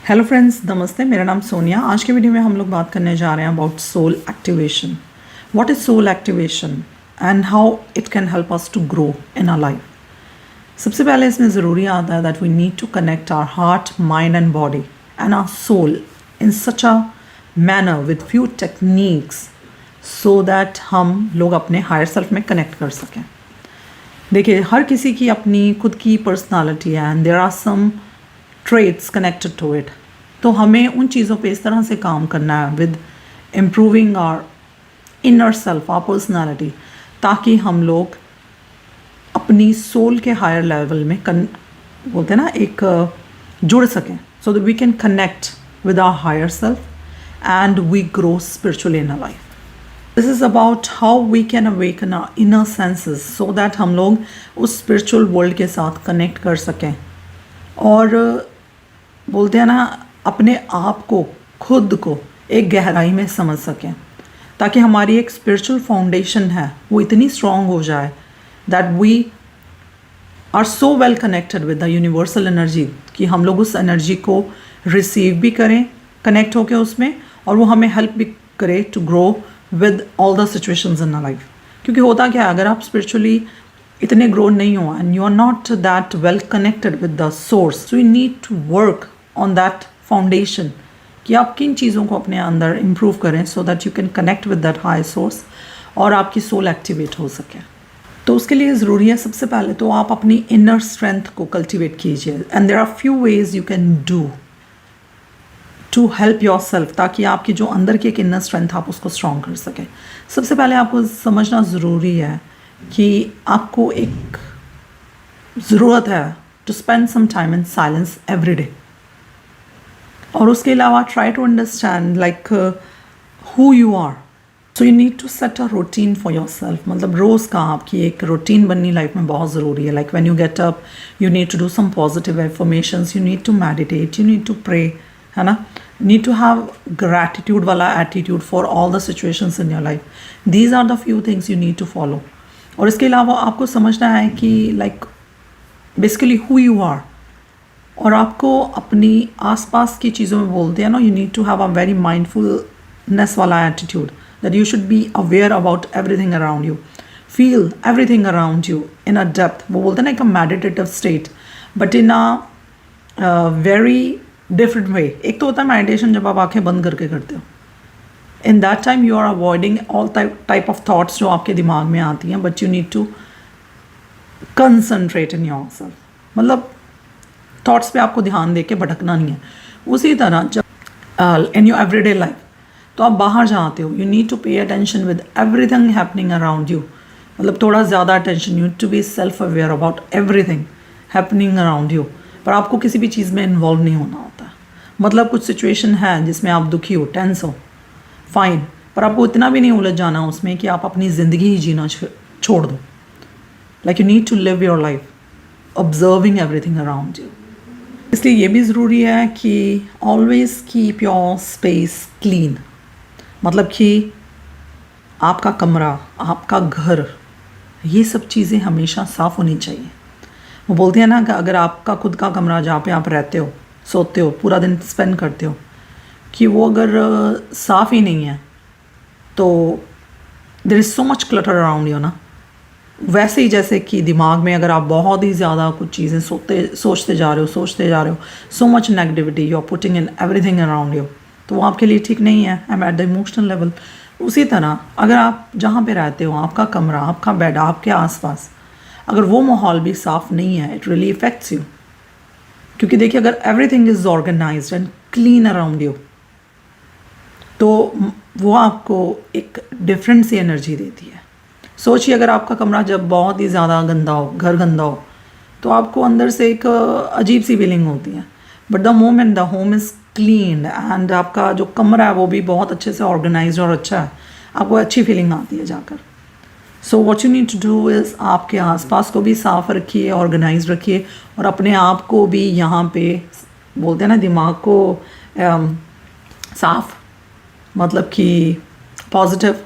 Hello friends, नमस्ते। मेरा नाम सोनिया। आज के वीडियो में हम लोग बात करने जा रहे हैं about soul activation. What is soul activation and how it can help us to grow in our life. सबसे पहले इसमें ज़रूरी आता है that we need to connect our heart, mind and body and our soul in such a manner with few techniques so that हम लोग अपने higher self में कनेक्ट कर सकें। देखिए, हर किसी की अपनी खुद की पर्सनालिटी है and there are some traits connected to it. तो हमें उन चीज़ों पे इस तरह से काम करना है with improving our inner self, our personality, ताकि हम लोग अपनी सोल के हायर लेवल में बोलते हैं ना, एक जुड़ सकें, so that we can connect with our higher self and we grow spiritually in our life. This is about how we can awaken our inner senses so that हम लोग उस स्पिरिचुअल वर्ल्ड के साथ कनेक्ट कर सकें और बोलते हैं ना, अपने आप को, खुद को एक गहराई में समझ सकें, ताकि हमारी एक स्पिरिचुअल फाउंडेशन है वो इतनी स्ट्रॉन्ग हो जाए that we are so well connected with the universal energy कि हम लोग उस एनर्जी को रिसीव भी करें, कनेक्ट होकर उसमें, और वो हमें हेल्प भी करे to grow with all the situations in life. क्योंकि होता क्या है, अगर आप स्पिरिचुअली इतने ग्रो नहीं हो and you are not that well connected with the source, so you need to work on that foundation कि आप किन चीज़ों को अपने अंदर इम्प्रूव करें so that you can connect with that high source और आपकी सोल एक्टिवेट हो सके। तो उसके लिए ज़रूरी है, सबसे पहले तो आप अपनी इनर स्ट्रेंथ को कल्टिवेट कीजिए and there are few ways you can do to help your self, ताकि आपकी जो अंदर की एक इनर स्ट्रेंथ आप उसको स्ट्रॉन्ग कर सकें। सबसे पहले आपको समझना ज़रूरी है कि आपको एक ज़रूरत है to spend some time in silence every day. और उसके अलावा try to understand like who you are. So you need to set a routine for your self. मतलब रोज़ का आपकी एक रूटीन बननी लाइफ में बहुत ज़रूरी है। Like when you get up, you need to do some positive affirmations, you need to meditate, you need to pray, है ना, नीड टू हैव ग्रैटिट्यूड वाला attitude for all the situations in your life. These are the few things you need to follow. और इसके अलावा आपको समझना है कि like basically who you are, और आपको अपनी आसपास की चीज़ों में बोलते हैं ना, you need to have a very mindfulness वाला attitude that you should be aware about everything around you, feel everything around you in a depth. वो बोलते हैं ना, एक meditative state, but in a very different way. एक तो होता है मेडिटेशन जब आप आंखें बंद करके करते हो, in that time you are avoiding all type of thoughts जो आपके दिमाग में आती हैं, but you need to concentrate in your self. मतलब थॉट्स पे आपको ध्यान दे के भटकना नहीं है। उसी तरह जब इन योर एवरीडे लाइफ, तो आप बाहर जाते हो, you need to pay attention with everything happening around you. मतलब थोड़ा ज़्यादा attention, you need to be self aware about everything happening around you. पर आपको किसी भी चीज़ में इन्वॉल्व नहीं होना होता। मतलब कुछ सिचुएशन है जिसमें आप दुखी हो, टेंस हो, फाइन, पर आपको इतना भी नहीं उलझ जाना उसमें कि आप अपनी ज़िंदगी ही जीना छोड़ दो। Like you need to live your life observing everything around you. इसलिए ये भी ज़रूरी है कि always keep your space clean. मतलब कि आपका कमरा, आपका घर, ये सब चीज़ें हमेशा साफ़ होनी चाहिए। वो बोलते हैं ना कि अगर आपका खुद का कमरा जहाँ पे आप रहते हो, सोते हो, पूरा दिन स्पेंड करते हो, कि वो अगर साफ़ ही नहीं है तो there is so much clutter around you ना। वैसे ही जैसे कि दिमाग में अगर आप बहुत ही ज़्यादा कुछ चीज़ें सोचते जा रहे हो, so much negativity you are putting in everything around you, तो वो आपके लिए ठीक नहीं है। I am at the emotional level. उसी तरह अगर आप जहाँ पे रहते हो, आपका कमरा, आपका बेड, आपके आसपास, अगर वो माहौल भी साफ़ नहीं है, इट रियली इफेक्ट्स यू। क्योंकि देखिए, अगर everything is organized and clean around you, तो वो आपको एक डिफरेंट सी एनर्जी देती है। सोचिए, अगर आपका कमरा जब बहुत ही ज़्यादा गंदा हो, घर गंदा हो, तो आपको अंदर से एक अजीब सी फीलिंग होती है। But the moment the home is clean and आपका जो कमरा है वो भी बहुत अच्छे से ऑर्गेनाइज्ड और अच्छा है, आपको अच्छी फीलिंग आती है जाकर। So what you need to do is आपके आसपास को भी साफ़ रखिए, ऑर्गेनाइज रखिए, और अपने आप को भी यहाँ पे बोलते हैं ना, दिमाग को साफ़, मतलब कि पॉजिटिव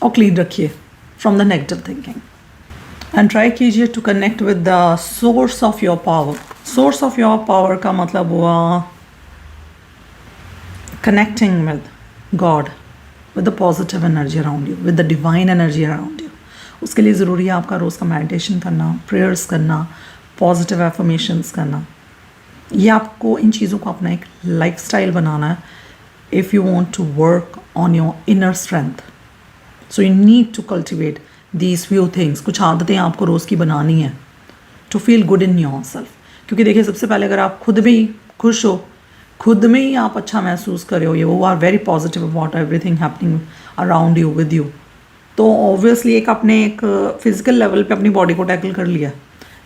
और क्लीन रखिए from the negative thinking, and try कीजिए to connect with the source of your power। source of your power का मतलब हुआ connecting with God, with the positive energy around you, with the divine energy around you. उसके लिए ज़रूरी है आपका रोज़ का मेडिटेशन करना, प्रेयर्स करना, पॉजिटिव एफर्मेशंस करना. ये आपको इन चीज़ों को अपना एक लाइफस्टाइल बनाना है if you want to work on your inner strength. So you need to cultivate these few things. कुछ आदतें आपको रोज़ की बनानी है to feel good in yourself. क्योंकि देखिए सबसे पहले अगर आप खुद में ही खुश हो, खुद में ही आप अच्छा महसूस कर रहे हो, you are very positive about everything happening around you with you, तो ऑब्वियसली एक आपने एक फिजिकल लेवल पे अपनी बॉडी को टैकल कर लिया.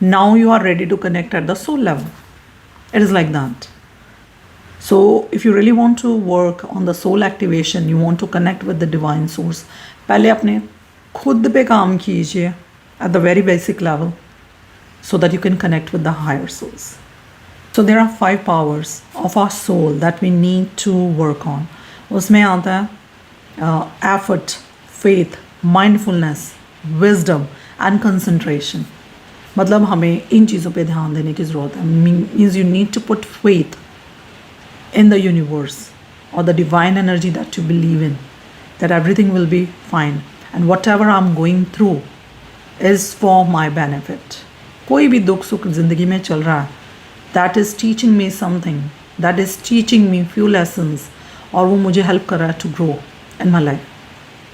Now you are ready to connect at the soul level. It is like that. So if you really want to work on the soul activation, you want to connect with the divine source, पहले अपने खुद पे काम कीजिए at the very basic level so that you can connect with the higher source. So there are 5 powers of our soul that we need to work on. उसमें आता है effort, faith, mindfulness, wisdom and concentration. मतलब हमें इन चीज़ों पे ध्यान देने की ज़रूरत है. Means you need to put faith in the universe or the divine energy that you believe in, that everything will be fine and whatever I'm going through is for my benefit. कोई भी दुख सुख ज़िंदगी में चल रहा है, that is teaching me something, that is teaching me few lessons, और वो मुझे help कर रहा है to grow in my life.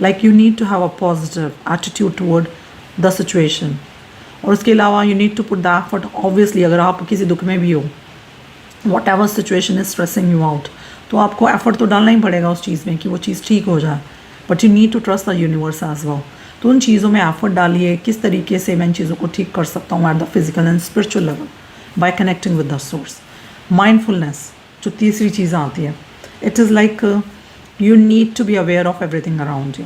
Like you need to have a positive attitude toward the situation. और उसके अलावा you need to put the effort. Obviously अगर आप किसी दुख में भी हो, whatever situation is stressing you out, तो आपको effort तो डालना ही पड़ेगा उस चीज़ में कि वो चीज़ ठीक हो जाए. But you need to trust the universe as well. तो उन चीज़ों में एफर्ट डालिए, किस तरीके से मैं इन चीज़ों को ठीक कर सकता हूँ at the physical and spiritual level by connecting with the source. Mindfulness जो तीसरी चीज़ आती है, it is like you need to be aware of everything around you.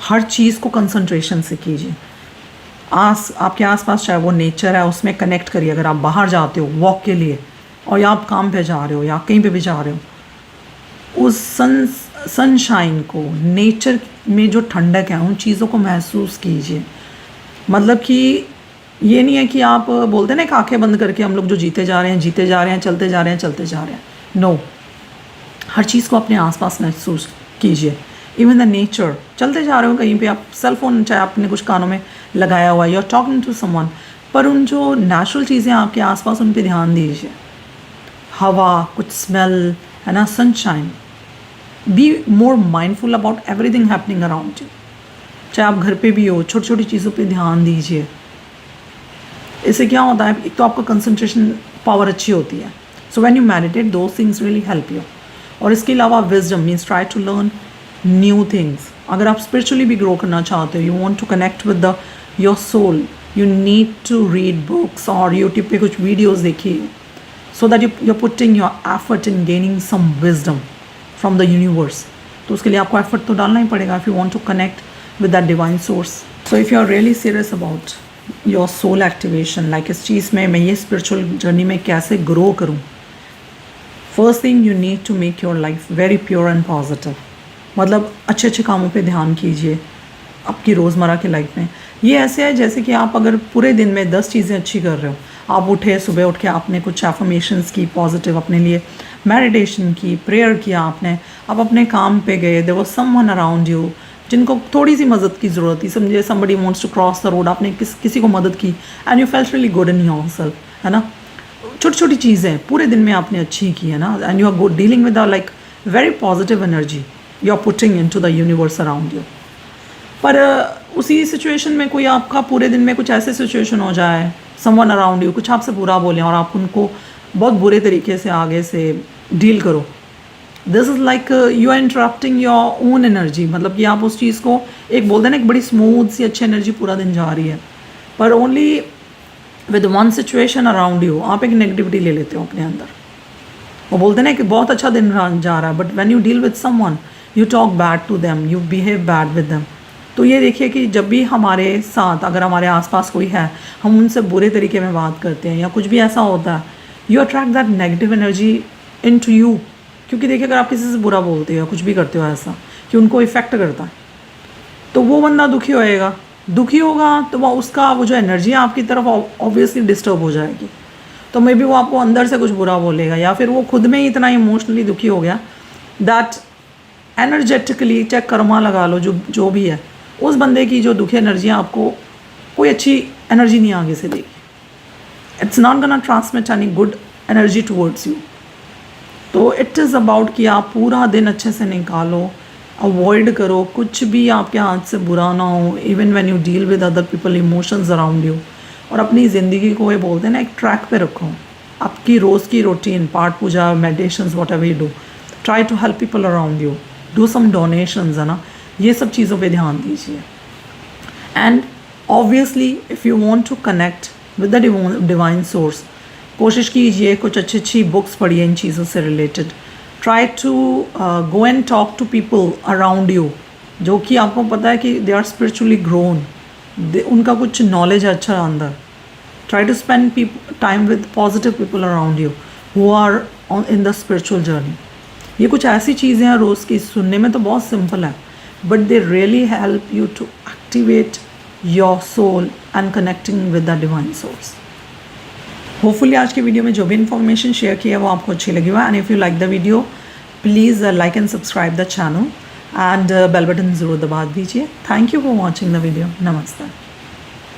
हर चीज़ को कंसंट्रेशन से कीजिए. आपके आसपास चाहे वो नेचर है उसमें कनेक्ट करिए. अगर आप बाहर जाते हो वॉक के लिए और या आप काम पे जा रहे हो या कहीं पे भी जा रहे हो, उस सनशाइन को, नेचर में जो ठंडक है, उन चीज़ों को महसूस कीजिए. मतलब कि ये नहीं है कि आप बोलते हैं ना कि आंखें बंद करके हम लोग जो जीते जा रहे हैं, चलते जा रहे हैं. नो, हर चीज़ को अपने आसपास महसूस कीजिए. इवन द नेचर, चलते जा रहे हो कहीं पे, आप सेल फोन चाहे आपने कुछ कानों में लगाया हुआ है, you are talking to someone, पर उन जो नेचुरल चीज़ें आपके आसपास उन पर ध्यान दीजिए. हवा, कुछ स्मेल है ना, sunshine. Be more mindful about everything happening around you. चाहे आप घर पे भी हो, छोटी छोटी चीज़ों पे ध्यान दीजिए. इससे क्या होता है, एक तो आपका कंसंट्रेशन पावर अच्छी होती है. So when you meditate those things really help you. और इसके अलावा wisdom means try to learn new things. अगर आप स्पिरिचुअली भी ग्रो करना चाहते हो, you want to connect with the your soul, you need to read books और यूट्यूब पे कुछ वीडियोज़ देखिए, so that you are putting your effort in gaining some wisdom from the universe. तो उसके लिए आपको एफर्ट तो डालना ही पड़ेगा if you want to connect with that divine source. So if you are really serious about your soul activation, like इस चीज़ में मैं ये spiritual journey में कैसे grow करूँ, first thing you need to make your life very pure and positive. मतलब अच्छे अच्छे कामों पे ध्यान कीजिए आपकी रोज़मर्रा की लाइफ में. ये ऐसे है जैसे कि आप अगर पूरे दिन में 10 चीज़ें अच्छी कर रहे हो. आप उठे, सुबह उठ के आपने कुछ एफर्मेशंस की पॉजिटिव अपने लिए, मेडिटेशन की, प्रेयर किया आपने, आप अपने काम पे गए, there was someone around you जिनको थोड़ी सी मदद की ज़रूरत थी. समझिए somebody wants to cross the road, आपने किसी को मदद की and you felt really good in yourself, है ना. छोटी छोटी चीज़ें पूरे दिन में आपने अच्छी की है ना, and you are good dealing with like very positive energy you are putting into the universe around you. पर उसी सिचुएशन में कोई आपका पूरे दिन में कुछ ऐसे सिचुएशन हो जाए, समवन अराउंड यू कुछ आपसे बुरा बोलें और आप उनको बहुत बुरे तरीके से आगे से डील करो. This is like you are interrupting your own energy. मतलब कि आप उस चीज़ को एक बोलते हैं ना, एक बड़ी स्मूथ सी अच्छी एनर्जी पूरा दिन जा रही है, पर only with one situation around you आप एक नेगेटिविटी ले लेते हो अपने अंदर. वो बोलते हैं ना कि बहुत अच्छा दिन जा रहा है, but when you deal with someone you talk bad to them, you behave bad with them. तो ये देखिए कि जब भी हमारे साथ, अगर हमारे आसपास कोई है, हम उनसे बुरे तरीके में बात करते हैं या कुछ भी ऐसा होता है, you attract that negative energy into you. क्योंकि देखिए अगर आप किसी से बुरा बोलते हो या कुछ भी करते हो ऐसा कि उनको इफ़ेक्ट करता है, तो वो बंदा दुखी होएगा. दुखी होगा तो वो जो एनर्जी है आपकी तरफ ऑब्वियसली डिस्टर्ब हो जाएगी. तो मे बी वो आपको अंदर से कुछ बुरा बोलेगा, या फिर वो खुद में ही इतना इमोशनली दुखी हो गया दैट एनर्जेटिकली, चाहे कर्मा लगा लो, जो भी है, उस बंदे की जो दुखी एनर्जियाँ आपको कोई अच्छी एनर्जी नहीं आगे से देगी. It's not gonna transmit any good energy towards you. तो इट इज़ अबाउट कि आप पूरा दिन अच्छे से निकालो, अवॉइड करो, कुछ भी आपके हाथ से बुरा ना हो, even when you deal with other people, emotions around you. और अपनी ज़िंदगी को, ये बोलते हैं ना, एक ट्रैक पे रखो. आपकी रोज़ की रूटीन, पाठ पूजा, meditations, whatever you do, try to help people around you, do some donations, है ना, ये सब चीज़ों पे ध्यान दीजिए. And obviously if you want to connect with the divine source, कोशिश कीजिए कुछ अच्छी बुक्स पढ़िए इन चीज़ों से related. Try to go and talk to people around you जो कि आपको पता है कि दे आर स्पिरिचुअली ग्रोन, उनका कुछ नॉलेज है अच्छा अंदर. Try to spend time with positive people around you who are in the spiritual journey. ये कुछ ऐसी चीज़ें हैं रोज़ की, सुनने में तो बहुत सिंपल है, but they really help you to activate your soul and connecting with the divine source. Hopefully आज की वीडियो में जो भी इन्फॉर्मेशन शेयर किया है वो आपको अच्छी लगी हुआ. And if you like the video, please like and subscribe the channel and bell button ज़रूर दबा दीजिए. Thank you for watching the video. नमस्ते.